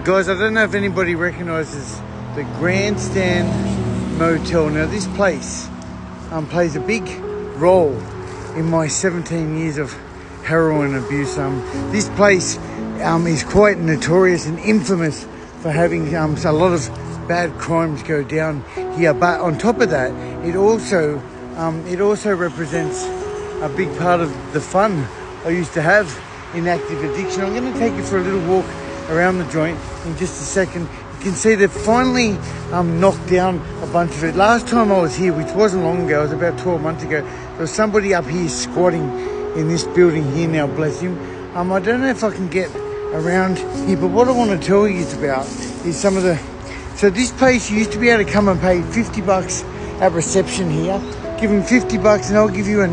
Guys, I don't know if anybody recognises the Grand Stand Motel. Now this place plays a big role in my 17 years of heroin abuse. This place is quite notorious and infamous for having a lot of bad crimes go down here. But on top of that, it also represents a big part of the fun I used to have in active addiction. I'm going to take you for a little walk around the joint in just a second. You can see they've finally knocked down a bunch of it. Last time I was here, which wasn't long ago, it was about 12 months ago, there was somebody up here squatting in this building here now, bless him. I don't know if I can get around here, but what I want to tell you about is some of the... So this place, you used to be able to come and pay $50 at reception here. Give them $50 and I'll give you a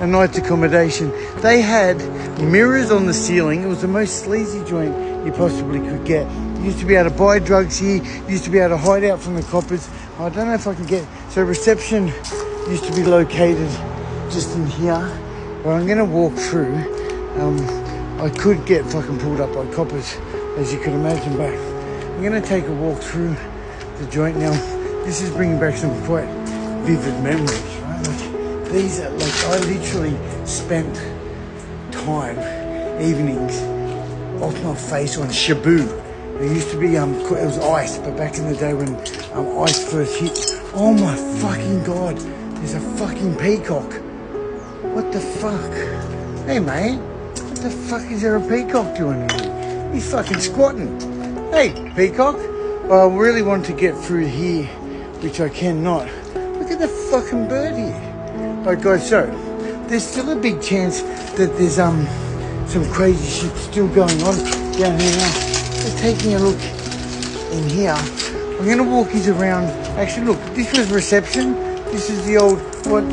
night's accommodation. They had mirrors on the ceiling. It was the most sleazy joint you possibly could get. You used to be able to buy drugs here. You used to be able to hide out from the coppers. I don't know if I can get... So reception used to be located just in here. But I'm going to walk through. I could get fucking pulled up by coppers, as you could imagine, but I'm going to take a walk through the joint now. This is bringing back some quite vivid memories, right? Like, these are like, I literally spent time, evenings, off my face on Shabu. There used to be, it was ice, but back in the day when ice first hit, oh my fucking God, there's a fucking peacock. What the fuck? Hey mate, what the fuck is there a peacock doing here? He's fucking squatting. Hey, peacock. Well, I really want to get through here, which I cannot. Look at the fucking bird here. Alright guys, so there's still a big chance that there's some crazy shit still going on down here now. Just taking a look in here. I'm gonna walk you around. Actually look, this was reception. This is the old,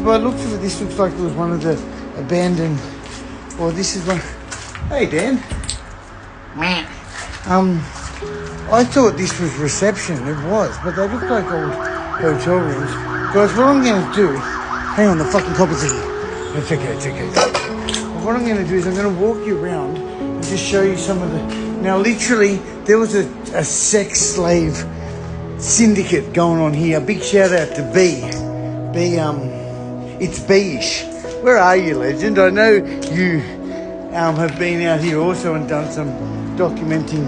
by looks of it, this looks like it was one of the abandoned, or this is one. Hey Dan. I thought this was reception, it was, but they look like old hotel rooms. Guys, what I'm going to do, hang on, the fucking coppers are here. It's okay. What I'm going to do is I'm going to walk you around and just show you some of the... Now, literally, there was a sex slave syndicate going on here. A big shout out to B. It's B-ish. Where are you, legend? I know you have been out here also and done some documenting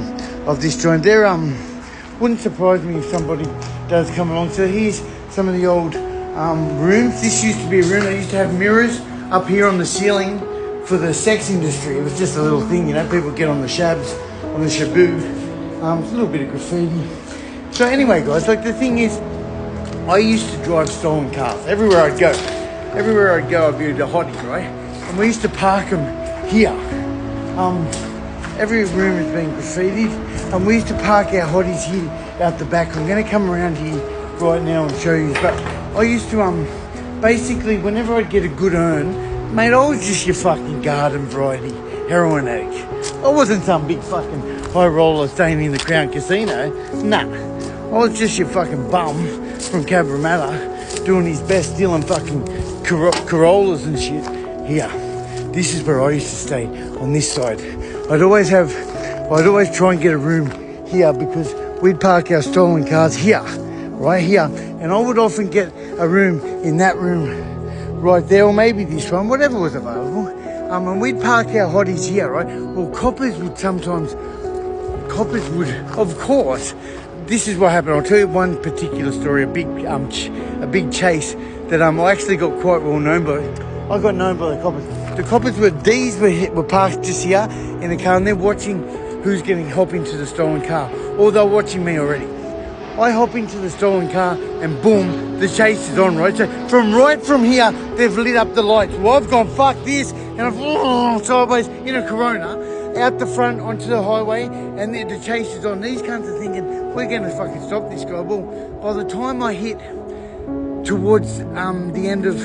of this joint. There wouldn't surprise me if somebody does come along. So here's some of the old rooms. This used to be a room. They used to have mirrors up here on the ceiling for the sex industry. It was just a little thing, you know, people get on the shabs, on the shabu. It's a little bit of graffiti. So anyway guys, like the thing is, I used to drive stolen cars everywhere I'd go. Everywhere I'd go, I'd be the hottie, right? And we used to park them here. Every room has been graffitied, and we used to park our hotties here out the back. I'm going to come around here right now and show you. But I used to, basically, whenever I'd get a good earn, mate, I was just your fucking garden variety heroin addict. I wasn't some big fucking high roller staying in the Crown Casino. Nah, I was just your fucking bum from Cabramatta doing his best, stealing fucking Corollas and shit. Here, this is where I used to stay, on this side. I'd always try and get a room here because we'd park our stolen cars here, right here. And I would often get a room in that room right there, or maybe this one, whatever was available. And we'd park our hotties here, right? Well, coppers would, of course, this is what happened. I'll tell you one particular story, a big chase that I actually got quite well known by. I got known by the coppers. The coppers were parked just here in a car, and they're watching who's going to hop into the stolen car. Or they're watching me already. I hop into the stolen car and boom, the chase is on, right? So from here, they've lit up the lights. Well, I've gone, fuck this, and I've sideways in a Corona, out the front onto the highway, and the chase is on. These cunts are thinking, we're going to fucking stop this guy. Well, by the time I hit towards the end of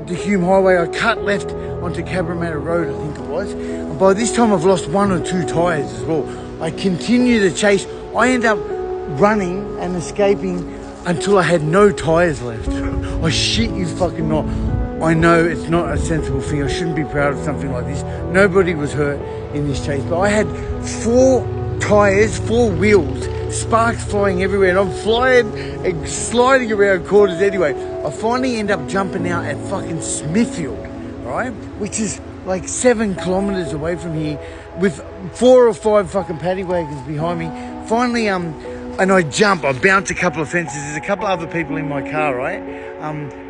the Hume Highway, I cut left onto Cabramatta Road, I think it was. And by this time, I've lost 1 or 2 tyres as well. I continue the chase. I end up running and escaping until I had no tyres left. I shit you fucking not. I know it's not a sensible thing. I shouldn't be proud of something like this. Nobody was hurt in this chase, but I had 4 tyres, 4 wheels, sparks flying everywhere, and I'm flying and sliding around corners anyway. I finally end up jumping out at fucking Smithfield, right? Which is like 7 kilometers away from here, with 4 or 5 fucking paddy wagons behind me. Finally, and I jump, I bounce a couple of fences. There's a couple of other people in my car, right?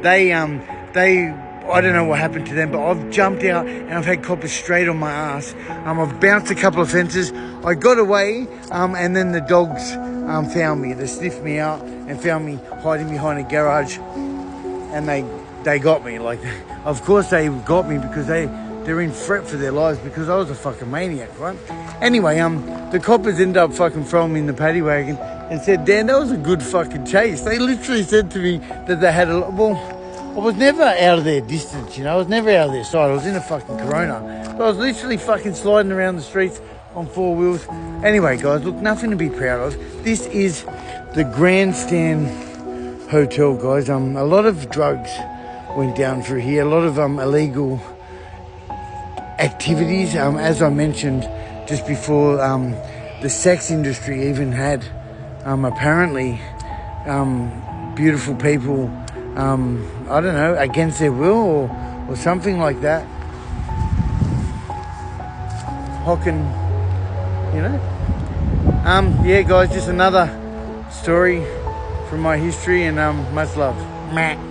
They, I don't know what happened to them, but I've jumped out and I've had coppers straight on my ass. I've bounced a couple of fences. I got away, and then the dogs found me. They sniffed me out and found me hiding behind a garage, and they got me. Like, of course they got me because they're in threat for their lives because I was a fucking maniac, right? Anyway, the coppers ended up fucking throwing me in the paddy wagon and said, Dan, that was a good fucking chase. They literally said to me that they had I was never out of their distance, you know. I was never out of their sight. I was in a fucking Corona. But I was literally fucking sliding around the streets on 4 wheels. Anyway, guys, look, nothing to be proud of. This is the Grand Stand Hotel, guys. A lot of drugs went down through here. A lot of illegal activities. As I mentioned just before, the sex industry even had apparently beautiful people, I don't know, against their will or something like that. Hocking, you know. Yeah, guys, just another story from my history, and much love. Meh.